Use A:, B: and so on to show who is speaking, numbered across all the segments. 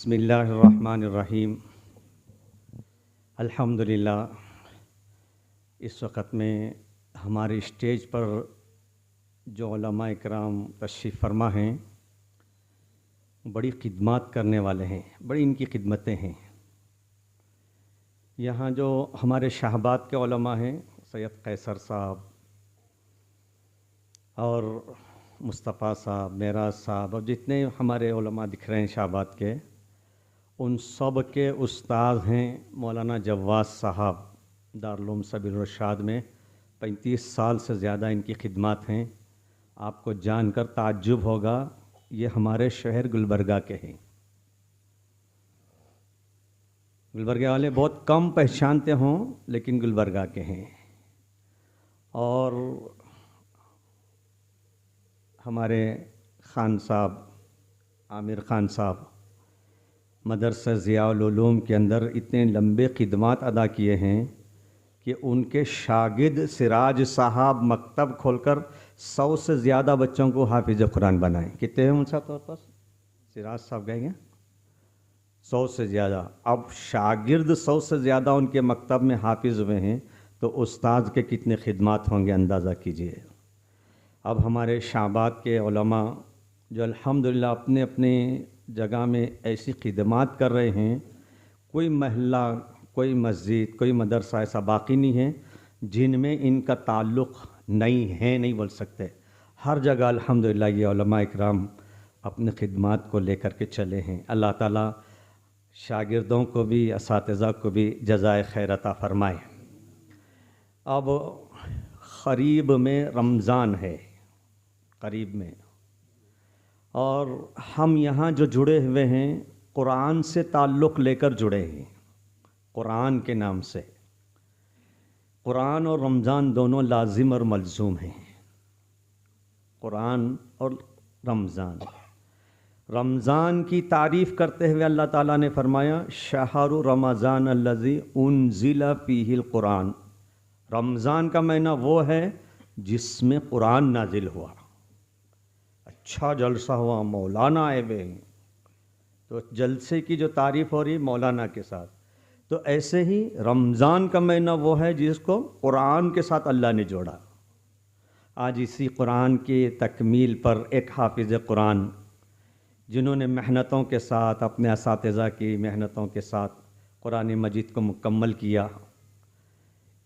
A: بسم اللہ الرحمن الرحیم۔ الحمدللہ اس وقت میں ہمارے اسٹیج پر جو علماء اکرام تشریف فرما ہیں بڑی خدمات کرنے والے ہیں، بڑی ان کی خدمتیں ہیں۔ یہاں جو ہمارے شہباد کے علماء ہیں، سید قیصر صاحب اور مصطفیٰ صاحب، معراج صاحب اور جتنے ہمارے علماء دکھ رہے ہیں شہباد کے، ان سب کے استاد ہیں مولانا جواز صاحب۔ دارالعلوم سبیل الرشاد میں 35 سال سے زیادہ ان کی خدمات ہیں۔ آپ کو جان کر تعجب ہوگا، یہ ہمارے شہر گلبرگہ کے ہیں۔ گلبرگہ والے بہت کم پہچانتے ہوں لیکن گلبرگہ کے ہیں۔ اور ہمارے خان صاحب، عامر خان صاحب، مدرسہ ضیاء العلوم کے اندر اتنے لمبے خدمات ادا کیے ہیں کہ ان کے شاگرد سراج صاحب مکتب کھول کر 100 سے زیادہ بچوں کو حافظ قرآن بنائیں۔ کتنے ہیں ان صاحب طور پاس؟ سراج صاحب گئے ہیں 100 سے زیادہ۔ اب شاگرد 100 سے زیادہ ان کے مکتب میں حافظ ہوئے ہیں تو استاد کے کتنے خدمات ہوں گے اندازہ کیجئے۔ اب ہمارے شہباد کے علماء جو الحمدللہ اپنے اپنے جگہ میں ایسی خدمات کر رہے ہیں، کوئی محلہ، کوئی مسجد، کوئی مدرسہ ایسا باقی نہیں ہے جن میں ان کا تعلق نہیں بول سکتے۔ ہر جگہ الحمدللہ یہ علماء اکرام اپنے خدمات کو لے کر کے چلے ہیں۔ اللہ تعالیٰ شاگردوں کو بھی، اساتذہ کو بھی جزائے خیر عطا فرمائے۔ اب قریب میں رمضان ہے، قریب میں، اور ہم یہاں جو جڑے ہوئے ہیں قرآن سے تعلق لے کر جڑے ہیں، قرآن کے نام سے۔ قرآن اور رمضان دونوں لازم اور ملزوم ہیں، قرآن اور رمضان۔ رمضان کی تعریف کرتے ہوئے اللہ تعالیٰ نے فرمایا شہر رمضان الذی انزل فیہ القرآن۔ رمضان کا مہینہ وہ ہے جس میں قرآن نازل ہوا۔ اچھا جلسہ ہوا، مولانا آئے ہوئے ہیں، تو جلسے کی جو تعریف ہو رہی ہے مولانا کے ساتھ، تو ایسے ہی رمضان کا مہینہ وہ ہے جس کو قرآن کے ساتھ اللہ نے جوڑا۔ آج اسی قرآن کی تکمیل پر ایک حافظ قرآن جنہوں نے محنتوں کے ساتھ، اپنے اساتذہ کی محنتوں کے ساتھ قرآن مجید کو مکمل کیا،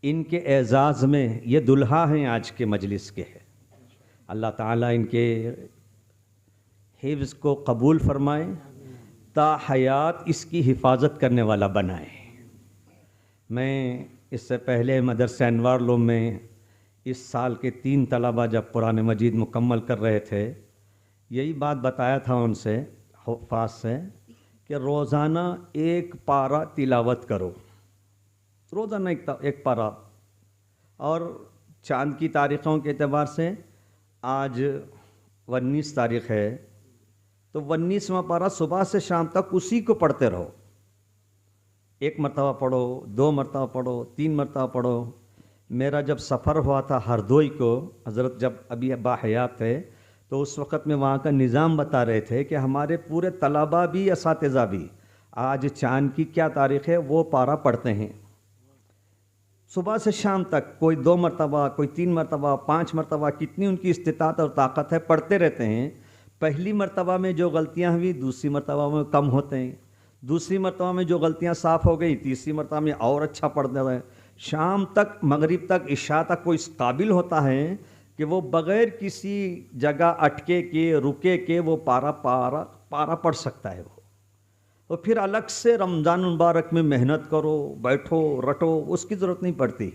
A: ان کے اعزاز میں یہ دلہا ہیں آج کے مجلس کے۔ اللہ تعالیٰ ان کے حفظ کو قبول فرمائے، تا حیات اس کی حفاظت کرنے والا بنائے۔ میں اس سے پہلے مدرسہ انوار علوم میں اس سال کے 3 طلبہ جب قرآن مجید مکمل کر رہے تھے، یہی بات بتایا تھا ان سے، حفاظ سے، کہ روزانہ 1 پارہ تلاوت کرو، روزانہ ایک پارہ۔ اور چاند کی تاریخوں کے اعتبار سے آج 19 تاریخ ہے، تو 19واں پارہ صبح سے شام تک اسی کو پڑھتے رہو۔ 1 مرتبہ پڑھو، 2 مرتبہ پڑھو، 3 مرتبہ پڑھو۔ میرا جب سفر ہوا تھا ہردوئی کو، حضرت جب ابھی باحیات تھے، تو اس وقت میں وہاں کا نظام بتا رہے تھے کہ ہمارے پورے طلبہ بھی، اساتذہ بھی آج چاند کی کیا تاریخ ہے وہ پارہ پڑھتے ہیں صبح سے شام تک۔ کوئی 2 مرتبہ، کوئی 3 مرتبہ، 5 مرتبہ، کتنی ان کی استطاعت اور طاقت ہے، پڑھتے رہتے ہیں۔ پہلی مرتبہ میں جو غلطیاں ہوئی دوسری مرتبہ میں کم ہوتے ہیں، دوسری مرتبہ میں جو غلطیاں صاف ہو گئی تیسری مرتبہ میں اور اچھا پڑھتے رہے۔ شام تک، مغرب تک، عشاء تک وہ اس قابل ہوتا ہے کہ وہ بغیر کسی جگہ اٹکے کے، رکے کے، وہ پارہ پڑھ سکتا ہے۔ وہ پھر الگ سے رمضان مبارک میں محنت کرو، بیٹھو، رٹو، اس کی ضرورت نہیں پڑتی۔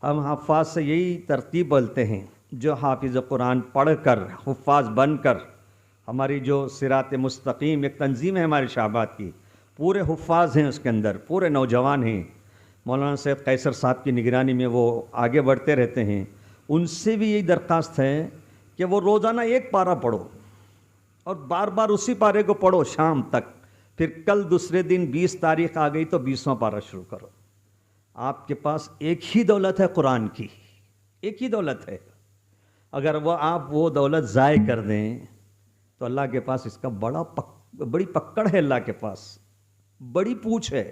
A: ہم حفاظ سے یہی ترتیب بولتے ہیں، جو حافظ قرآن پڑھ کر، حفاظ بن کر، ہماری جو صراط مستقیم ایک تنظیم ہے ہمارے شہباد کی، پورے حفاظ ہیں اس کے اندر، پورے نوجوان ہیں، مولانا سید قیصر صاحب کی نگرانی میں وہ آگے بڑھتے رہتے ہیں۔ ان سے بھی یہی درخواست ہے کہ وہ روزانہ 1 پارہ پڑھو اور بار بار اسی پارے کو پڑھو شام تک۔ پھر کل دوسرے دن 20 تاریخ آ گئی تو 20واں پارہ شروع کرو۔ آپ کے پاس ایک ہی دولت ہے قرآن کی، ایک ہی دولت ہے۔ اگر آپ وہ دولت ضائع کر دیں تو اللہ کے پاس اس کا بڑا بڑی پکڑ ہے اللہ کے پاس، بڑی پوچھ ہے.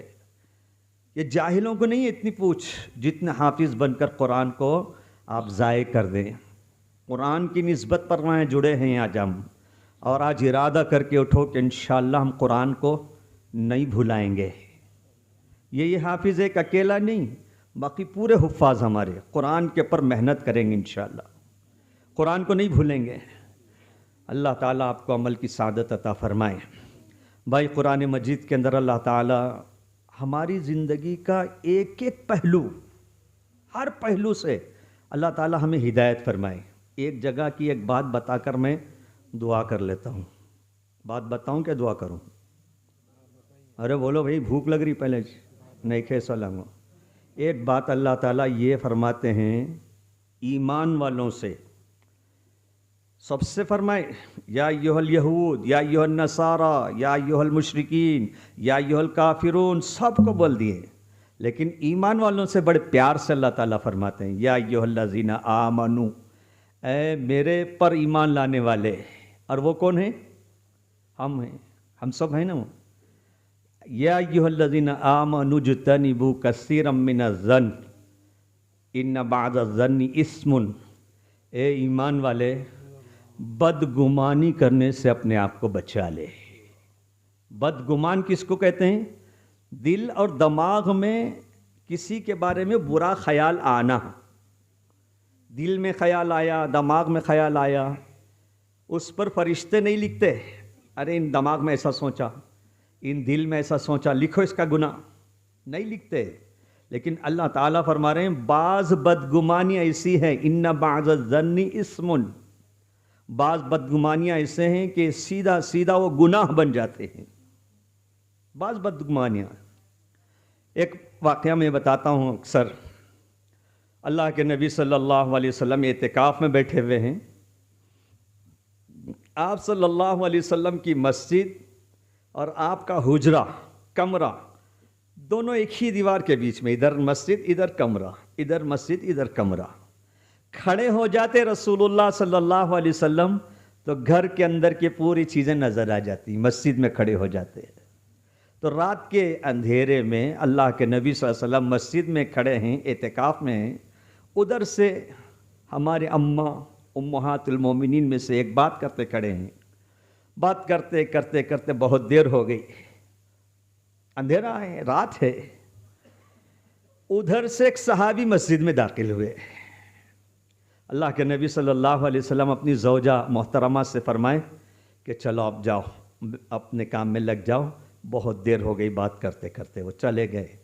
A: یہ جاہلوں کو نہیں ہے اتنی پوچھ جتنے حافظ بن کر قرآن کو آپ ضائع کر دیں. قرآن کی نسبت پر وہاں جڑے ہیں آج ہم، اور آج ارادہ کر کے اٹھو کہ انشاءاللہ ہم قرآن کو نہیں بھلائیں گے. یہ حافظ ایک اکیلا نہیں، باقی پورے حفاظ ہمارے قرآن کے اوپر محنت کریں گے انشاءاللہ، قرآن کو نہیں بھولیں گے. اللہ تعالیٰ آپ کو عمل کی سعادت عطا فرمائے. بھائی قرآن مجید کے اندر اللہ تعالیٰ ہماری زندگی کا ایک ایک پہلو، ہر پہلو سے اللہ تعالیٰ ہمیں ہدایت فرمائے. ایک جگہ کی ایک بات بتا کر میں دعا کر لیتا ہوں. بات بتاؤں کہ دعا کروں؟ ارے بولو بھائی، بھوک لگ رہی پہلے نہیں کیسا لگو. ایک بات اللہ تعالیٰ یہ فرماتے ہیں ایمان والوں سے، سب سے فرمائے یا ایھا الیہود یا ایھا النصارى یا ایھا المشرکین یا ایھا الکافرون، سب کو بول دیے، لیکن ایمان والوں سے بڑے پیار سے اللہ تعالیٰ فرماتے ہیں یا ایھا الذین آمنوا، اے میرے پر ایمان لانے والے. اور وہ کون ہیں؟ ہم ہیں، ہم سب ہیں نا. وہ یا ایھا الذین آمنوا اجتنبوا کثیرا من الظن ان بعض الظن اثم. اے ایمان والے، بدگمانی کرنے سے اپنے آپ کو بچا لے. بدگمان کس کو کہتے ہیں؟ دل اور دماغ میں کسی کے بارے میں برا خیال آنا. دل میں خیال آیا، دماغ میں خیال آیا، اس پر فرشتے نہیں لکھتے ارے ان دماغ میں ایسا سوچا، ان دل میں ایسا سوچا، لکھو اس کا گناہ، نہیں لکھتے. لیکن اللہ تعالیٰ فرما رہے ہیں بعض بدگمانیاں ایسی ہیں ان بعض الظن اثم، بعض بدگمانیاں ایسے ہیں کہ سیدھا سیدھا وہ گناہ بن جاتے ہیں. بعض بدگمانیاں، ایک واقعہ میں بتاتا ہوں. اکثر اللہ کے نبی صلی اللہ علیہ وسلم اعتکاف میں بیٹھے ہوئے ہیں. آپ صلی اللہ علیہ وسلم کی مسجد اور آپ کا حجرہ، کمرہ، دونوں ایک ہی دیوار کے بیچ میں، ادھر مسجد ادھر کمرہ، ادھر مسجد ادھر کمرہ. کھڑے ہو جاتے رسول اللہ صلی اللہ علیہ وسلم تو گھر کے اندر کی پوری چیزیں نظر آ جاتی. مسجد میں کھڑے ہو جاتے تو رات کے اندھیرے میں اللہ کے نبی صلی اللہ علیہ وسلم مسجد میں کھڑے ہیں، اعتکاف میں ہیں. ادھر سے ہمارے اماں امہات المومنین میں سے ایک بات کرتے کھڑے ہیں. بات کرتے کرتے کرتے بہت دیر ہو گئی، اندھیرا ہے، رات ہے. ادھر سے ایک صحابی مسجد میں داخل ہوئے. اللہ کے نبی صلی اللہ علیہ وسلم اپنی زوجہ محترمہ سے فرمائے کہ چلو اب جاؤ، اپنے کام میں لگ جاؤ، بہت دیر ہو گئی بات کرتے کرتے. وہ چلے گئے.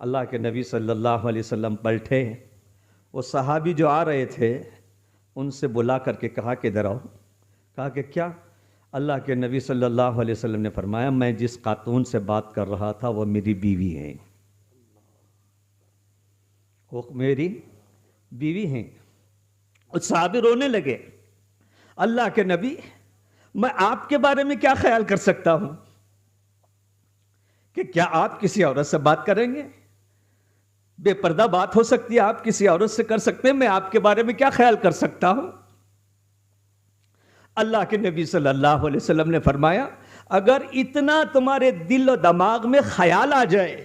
A: اللہ کے نبی صلی اللہ علیہ وسلم پلٹے. وہ صحابی جو آ رہے تھے ان سے بلا کر کے کہا کہ ادھر آؤ. کہا کہ کیا؟ اللہ کے نبی صلی اللہ علیہ وسلم نے فرمایا میں جس خاتون سے بات کر رہا تھا وہ میری بیوی ہیں، وہ میری بیوی ہیں. صحابی رونے لگے. اللہ کے نبی، میں آپ کے بارے میں کیا خیال کر سکتا ہوں کہ کیا آپ کسی عورت سے بات کریں گے؟ بے پردہ بات ہو سکتی ہے، آپ کسی عورت سے کر سکتے ہیں، میں آپ کے بارے میں کیا خیال کر سکتا ہوں؟ اللہ کے نبی صلی اللہ علیہ وسلم نے فرمایا اگر اتنا تمہارے دل و دماغ میں خیال آ جائے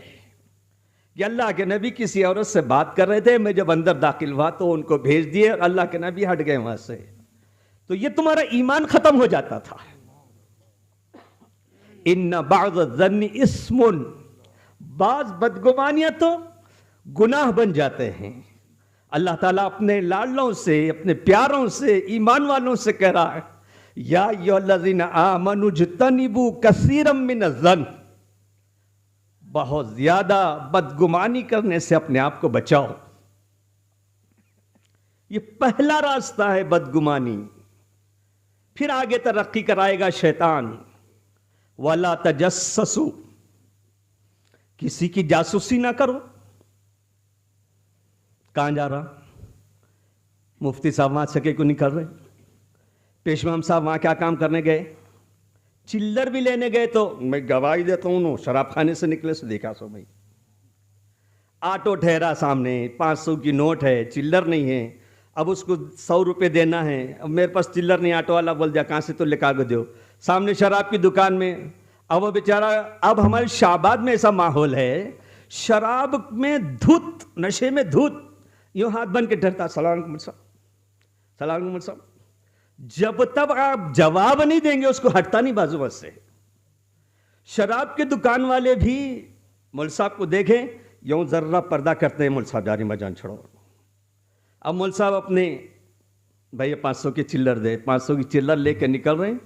A: کہ اللہ کے نبی کسی عورت سے بات کر رہے تھے، میں جب اندر داخل ہوا تو ان کو بھیج دیے اور اللہ کے نبی ہٹ گئے وہاں سے، تو یہ تمہارا ایمان ختم ہو جاتا تھا. ان بعض الظن اثم، بعض بدگمانیاں تو گناہ بن جاتے ہیں. اللہ تعالیٰ اپنے لاڈلوں سے، اپنے پیاروں سے، ایمان والوں سے کہہ رہا ہے یا ایھا الذین آمنوا اجتنبوا کثیرا من الظن، بہت زیادہ بدگمانی کرنے سے اپنے آپ کو بچاؤ. یہ پہلا راستہ ہے بدگمانی. پھر آگے ترقی کرائے گا شیطان. وَلَا تَجَسَّسُوا، کسی کی جاسوسی نہ کرو. کہاں جا رہا؟ مفتی صاحب وہاں سکے کو نہیں کر رہے، پیشوام صاحب وہاں کیا کام کرنے گئے؟ چلر بھی لینے گئے تو میں گواہی دیتا ہوں شراب خانے سے نکلے سے دیکھا سو بھائی. آٹو ٹھہرا سامنے، 500 کی نوٹ ہے، چلر نہیں ہے، اب اس کو 100 روپے دینا ہے. اب میرے پاس چلر نہیں، آٹو والا بول دیا کہاں سے تو لکھا کے دو. سامنے شراب کی دکان میں اب وہ بیچارہ، اب ہمارے شعباد میں ایسا ماحول ہے، شراب میں دھت، نشے میں دھت، یوں ہاتھ بن کے ڈرتا، السلام علیکم صاحب، السلام علیکم صاحب، جب تک آپ جواب نہیں دیں گے اس کو ہٹتا نہیں بازو بس سے۔ شراب کے دکان والے بھی مول صاحب کو دیکھیں، یوں ذرہ پردہ کرتے ہیں، مول صاحب جاری مجان چھوڑو۔ اب مول صاحب اپنے بھائی 500 کی چلر دے، 500 کی چلر لے کے نکل رہے ہیں،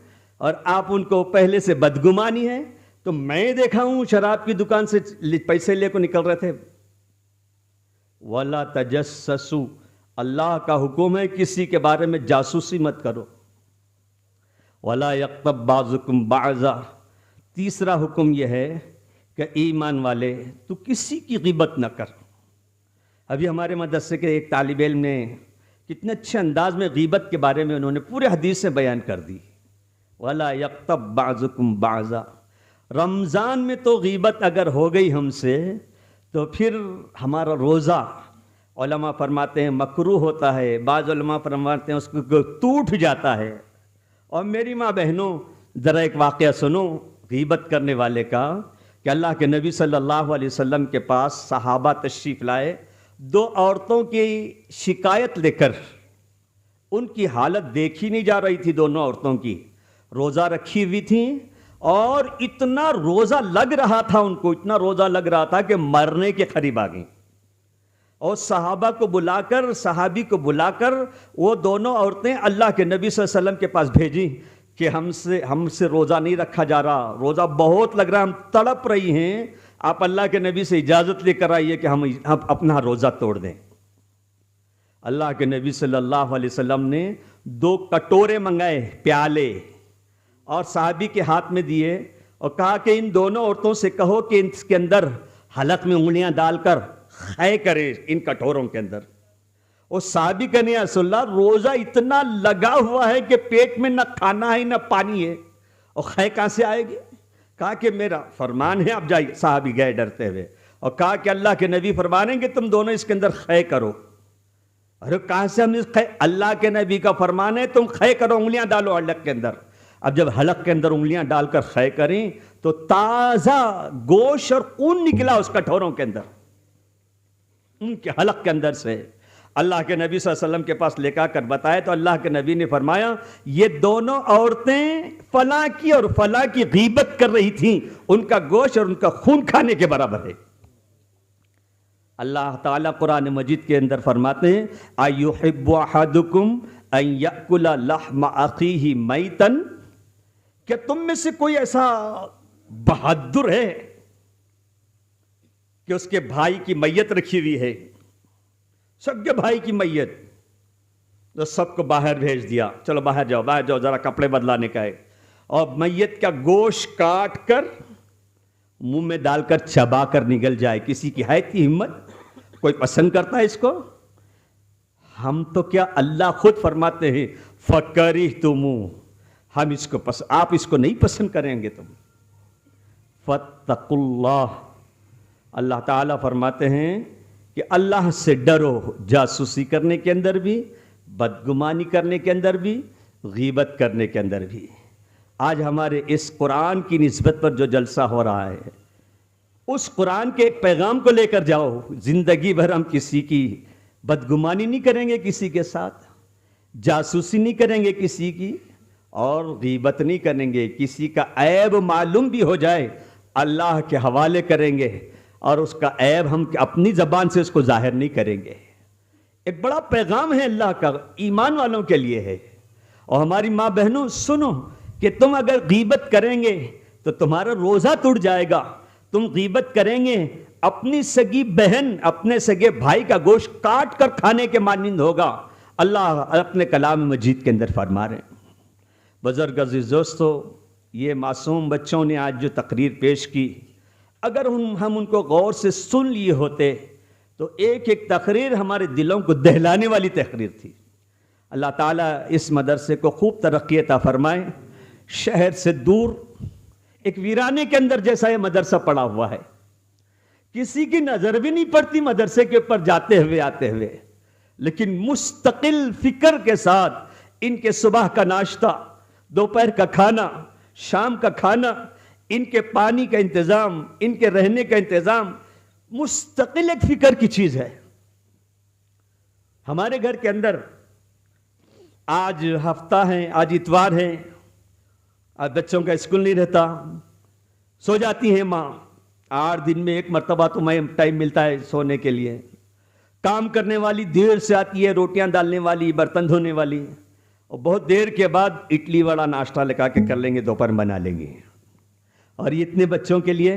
A: اور آپ ان کو پہلے سے بدگمانی ہے۔ تو میں دیکھا ہوں شراب کی دکان سے پیسے لے کو نکل رہے تھے۔ وَلَا تَجَسَّسُوا، اللہ کا حکم ہے کسی کے بارے میں جاسوسی مت کرو۔ وَلَا يَغْتَبْ بَعْضُكُمْ بَعْضًا، تیسرا حکم یہ ہے کہ ایمان والے تو کسی کی غیبت نہ کر۔ ابھی ہمارے مدرسے کے ایک طالب علم نے کتنے اچھے انداز میں غیبت کے بارے میں انہوں نے پورے حدیث سے بیان کر دی۔ وَلَا يَغْتَبْ بَعْضُكُمْ بَعْضًا، رمضان میں تو غیبت اگر ہو گئی ہم سے تو پھر ہمارا روزہ، علماء فرماتے ہیں مکروہ ہوتا ہے، بعض علماء فرماتے ہیں اس کو ٹوٹ جاتا ہے۔ اور میری ماں بہنوں، ذرا ایک واقعہ سنو غیبت کرنے والے کا، کہ اللہ کے نبی صلی اللہ علیہ وسلم کے پاس صحابہ تشریف لائے، 2 عورتوں کی شکایت لے کر۔ ان کی حالت دیکھی نہیں جا رہی تھی، دونوں عورتوں کی روزہ رکھی ہوئی تھیں، اور اتنا روزہ لگ رہا تھا ان کو، اتنا روزہ لگ رہا تھا کہ مرنے کے قریب آ گئیں۔ اور صحابہ کو بلا کر، صحابی کو بلا کر وہ دونوں عورتیں اللہ کے نبی صلی اللہ علیہ وسلم کے پاس بھیجی کہ ہم سے روزہ نہیں رکھا جا رہا، روزہ بہت لگ رہا ہے، ہم تڑپ رہی ہیں، آپ اللہ کے نبی سے اجازت لے کر آئیے کہ ہم اپنا روزہ توڑ دیں۔ اللہ کے نبی صلی اللہ علیہ وسلم نے 2 کٹورے منگائے، پیالے، اور صحابی کے ہاتھ میں دیے، اور کہا کہ ان دونوں عورتوں سے کہو کہ اس کے اندر حلق میں انگلیاں ڈال کر خے کرے ان کٹوروں کے اندر۔ اور صحابی کا نہیں، رسول اللہ روزہ اتنا لگا ہوا ہے کہ پیٹ میں نہ کھانا ہے نہ پانی ہے، اور خے کہاں سے آئے گی؟ کہا کہ میرا فرمان ہے، آپ جائیے۔ صحابی گئے ڈرتے ہوئے، اور کہا کہ اللہ کے نبی فرمانیں کہ تم دونوں اس کے اندر خے کرو۔ ارے کہاں سے ہم اس خے؟ اللہ کے نبی کا فرمان ہے تم خے کرو، انگلیاں ڈالو حلق کے اندر۔ اب جب حلق کے اندر انگلیاں ڈال کر خے کریں تو تازہ گوشت اور خون نکلا اس کٹوروں کے اندر، ان کے حلق کے اندر سے۔ اللہ کے نبی صلی اللہ علیہ وسلم کے پاس لے کر بتایا تو اللہ کے نبی نے فرمایا یہ دونوں عورتیں فلاں کی اور فلاں کی غیبت کر رہی تھیں، ان کا گوشت اور ان کا خون کھانے کے برابر ہے۔ اللہ تعالیٰ قرآن مجید کے اندر فرماتے ہیں اَيُحِبُّ أَحَدُكُمْ أَن يَأْكُلَ لَحْمَ أَخِيهِ مَيْتًا، کہ تم میں سے کوئی ایسا بہادر ہے کہ اس کے بھائی کی میت رکھی ہوئی ہے، سب کے بھائی کی میت، تو سب کو باہر بھیج دیا، چلو باہر جاؤ ذرا کپڑے بدلانے کا ہے، اور میت کا گوشت کاٹ کر منہ میں ڈال کر چبا کر نگل جائے۔ کسی کی ہے تھی ہمت؟ کوئی پسند کرتا ہے اس کو؟ ہم تو کیا، اللہ خود فرماتے ہیں فَكَرِهْتُمُوهُ، ہم اس کو آپ اس کو نہیں پسند کریں گے تم۔ فَاتَّقُوا اللَّهَ، اللہ تعالیٰ فرماتے ہیں کہ اللہ سے ڈرو، جاسوسی کرنے کے اندر بھی، بدگمانی کرنے کے اندر بھی، غیبت کرنے کے اندر بھی۔ آج ہمارے اس قرآن کی نسبت پر جو جلسہ ہو رہا ہے، اس قرآن کے ایک پیغام کو لے کر جاؤ۔ زندگی بھر ہم کسی کی بدگمانی نہیں کریں گے، کسی کے ساتھ جاسوسی نہیں کریں گے کسی کی، اور غیبت نہیں کریں گے، کسی کا عیب معلوم بھی ہو جائے اللہ کے حوالے کریں گے، اور اس کا عیب ہم اپنی زبان سے اس کو ظاہر نہیں کریں گے۔ ایک بڑا پیغام ہے اللہ کا، ایمان والوں کے لیے ہے۔ اور ہماری ماں بہنوں سنو کہ تم اگر غیبت کریں گے تو تمہارا روزہ ٹوٹ جائے گا۔ تم غیبت کریں گے اپنی سگی بہن، اپنے سگے بھائی کا گوشت کاٹ کر کھانے کے مانند ہوگا۔ اللہ اپنے کلام مجید کے اندر فرما رہے ہیں۔ بزرگ عزیز دوستو، یہ معصوم بچوں نے آج جو تقریر پیش کی، اگر ہم ان کو غور سے سن لیے ہوتے تو ایک ایک تقریر ہمارے دلوں کو دہلانے والی تقریر تھی۔ اللہ تعالیٰ اس مدرسے کو خوب ترقی عطا فرمائے۔ شہر سے دور ایک ویرانے کے اندر جیسا یہ مدرسہ پڑا ہوا ہے، کسی کی نظر بھی نہیں پڑتی مدرسے کے اوپر جاتے ہوئے آتے ہوئے، لیکن مستقل فکر کے ساتھ ان کے صبح کا ناشتہ، دوپہر کا کھانا، شام کا کھانا، ان کے پانی کا انتظام، ان کے رہنے کا انتظام مستقل ایک فکر کی چیز ہے۔ ہمارے گھر کے اندر آج ہفتہ ہے، آج اتوار ہے، آج بچوں کا اسکول نہیں رہتا، سو جاتی ہیں ماں، 8 دن میں 1 مرتبہ تو میں ٹائم ملتا ہے سونے کے لیے۔ کام کرنے والی دیر سے آتی ہے، روٹیاں ڈالنے والی، برتن دھونے والی، اور بہت دیر کے بعد اڈلی وڑا ناشتہ لگا کے کر لیں گے، دوپہر بنا لیں گے۔ اور یہ اتنے بچوں کے لیے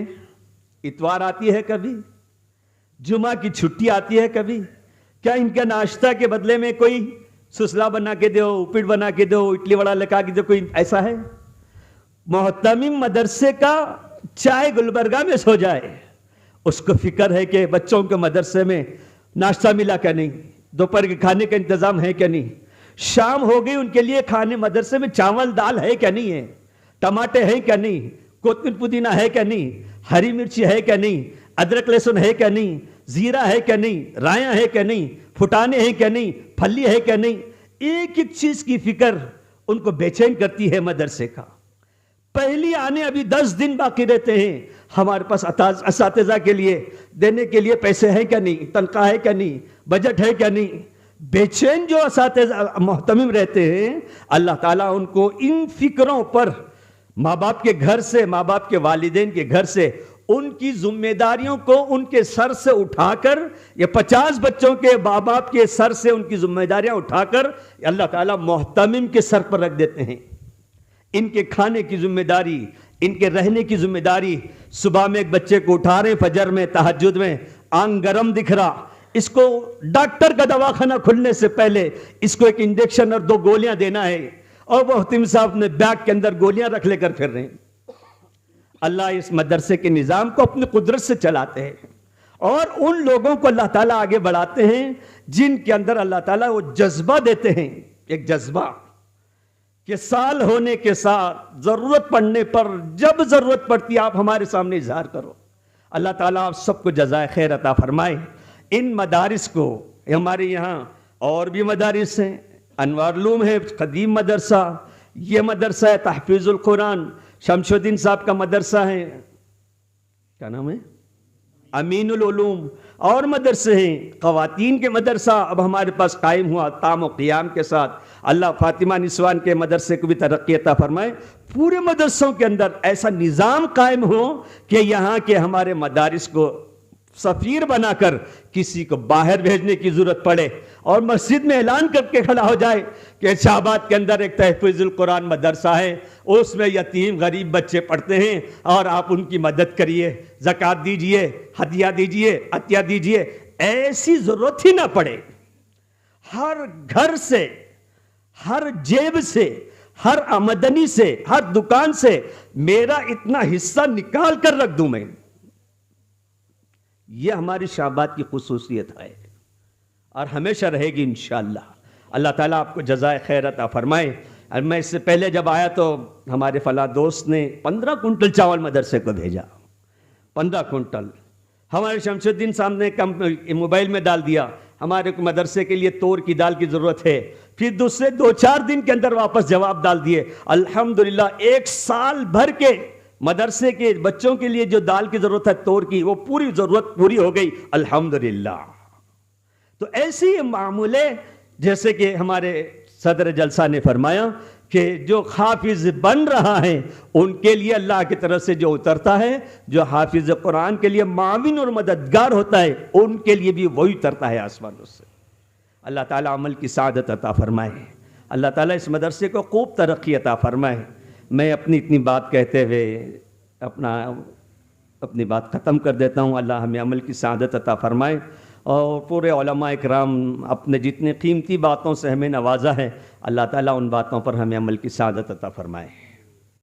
A: اتوار آتی ہے کبھی، جمعہ کی چھٹی آتی ہے کبھی، کیا ان کا ناشتہ کے بدلے میں کوئی سسلا بنا کے دو، اپٹ بنا کے دو، اڈلی وڑا لگا کے دو، کوئی ایسا ہے؟ محتمم مدرسے کا چائے گلبرگہ میں سو جائے، اس کو فکر ہے کہ بچوں کے مدرسے میں ناشتہ ملا کیا نہیں، دوپہر کے کھانے کا انتظام ہے کیا نہیں، شام ہو گئی ان کے لیے کھانے مدرسے میں چاول دال ہے کیا نہیں ہے، ٹماٹے ہیں کیا نہیں، کوتمیر پودینہ ہے کیا نہیں، ہری مرچی ہے کیا نہیں، ادرک لہسن ہے کیا نہیں، زیرہ ہے کیا نہیں، رائیاں ہے کیا نہیں، پھٹانے ہیں کیا نہیں، پھلی ہے کیا نہیں، ایک ایک چیز کی فکر ان کو بے چین کرتی ہے مدرسے کا۔ پہلی آنے ابھی 10 دن باقی رہتے ہیں، ہمارے پاس اساتذہ کے لیے دینے کے لیے پیسے ہیں کیا نہیں، تنخواہ ہے کیا نہیں، بجٹ ہے کیا نہیں۔ بے چین جو اساتذہ محتمم رہتے ہیں، اللہ تعالیٰ ان کو ان فکروں پر ماں باپ کے گھر سے، ماں باپ کے والدین کے گھر سے ان کی ذمہ داریوں کو ان کے سر سے اٹھا کر، یہ 50 بچوں کے ماں باپ کے سر سے ان کی ذمہ داریاں اٹھا کر اللہ تعالیٰ محتمم کے سر پر رکھ دیتے ہیں۔ ان کے کھانے کی ذمہ داری، ان کے رہنے کی ذمہ داری۔ صبح میں ایک بچے کو اٹھا رہے ہیں، فجر میں، تہجد میں، آنکھ گرم دکھ رہا، اس کو ڈاکٹر کا دواخانہ کھلنے سے پہلے اس کو ایک انجیکشن اور 2 گولیاں دینا ہے، اور محتم صاحب نے بیگ کے اندر گولیاں رکھ لے کر پھر رہے ہیں۔ اللہ اس مدرسے کے نظام کو اپنی قدرت سے چلاتے ہیں، اور ان لوگوں کو اللہ تعالیٰ آگے بڑھاتے ہیں جن کے اندر اللہ تعالیٰ وہ جذبہ دیتے ہیں، ایک جذبہ کہ سال ہونے کے ساتھ ضرورت پڑنے پر، جب ضرورت پڑتی آپ ہمارے سامنے اظہار کرو۔ اللہ تعالیٰ آپ سب کو جزائے خیر عطا فرمائے۔ ان مدارس کو، ہمارے یہاں اور بھی مدارس ہیں، انوار العلوم ہے قدیم مدرسہ، یہ مدرسہ ہے تحفیظ القرآن، شمس الدین صاحب کا مدرسہ ہے، کیا نام ہے، امین العلوم، اور مدرسے ہیں، خواتین کے مدرسہ اب ہمارے پاس قائم ہوا تام و قیام کے ساتھ۔ اللہ فاطمہ نسوان کے مدرسے کو بھی ترقی عطا فرمائے۔ پورے مدرسوں کے اندر ایسا نظام قائم ہو کہ یہاں کے ہمارے مدارس کو سفیر بنا کر کسی کو باہر بھیجنے کی ضرورت پڑے، اور مسجد میں اعلان کر کے کھڑا ہو جائے کہ شاہباد کے اندر ایک تحفیظ القرآن مدرسہ ہے، اس میں یتیم غریب بچے پڑھتے ہیں، اور آپ ان کی مدد کریے، زکوٰۃ دیجئے، ہدیہ دیجئے، عطیہ دیجئے۔ ایسی ضرورت ہی نہ پڑے، ہر گھر سے، ہر جیب سے، ہر آمدنی سے، ہر دکان سے میرا اتنا حصہ نکال کر رکھ دوں میں۔ یہ ہماری شاہباد کی خصوصیت ہے، اور ہمیشہ رہے گی انشاءاللہ۔ اللہ تعالیٰ آپ کو جزائے خیر عطا فرمائے۔ اور میں اس سے پہلے جب آیا تو ہمارے فلاں دوست نے 15 کنٹل چاول مدرسے کو بھیجا، 15 کنٹل۔ ہمارے شمس الدین صاحب نے موبائل میں ڈال دیا، ہمارے مدرسے کے لیے تور کی دال کی ضرورت ہے، پھر دوسرے 2-4 دن کے اندر واپس جواب ڈال دیے۔ الحمدللہ 1 سال بھر کے مدرسے کے بچوں کے لیے جو دال کی ضرورت ہے تور کی، وہ پوری ضرورت پوری ہو گئی الحمدللہ۔ تو ایسی معمولے، جیسے کہ ہمارے صدر جلسہ نے فرمایا کہ جو حافظ بن رہا ہے ان کے لیے اللہ کی طرف سے جو اترتا ہے، جو حافظ قرآن کے لیے معاون اور مددگار ہوتا ہے، ان کے لیے بھی وہی اترتا ہے آسمانوں سے۔ اللہ تعالیٰ عمل کی سعادت عطا فرمائے، اللہ تعالیٰ اس مدرسے کو خوب ترقی عطا فرمائے۔ میں اپنی اتنی بات کہتے ہوئے اپنی بات ختم کر دیتا ہوں۔ اللہ ہمیں عمل کی سعادت عطا فرمائے، اور پورے علماء اکرام اپنے جتنے قیمتی باتوں سے ہمیں نوازا ہے، اللہ تعالیٰ ان باتوں پر ہمیں عمل کی سعادت عطا فرمائے۔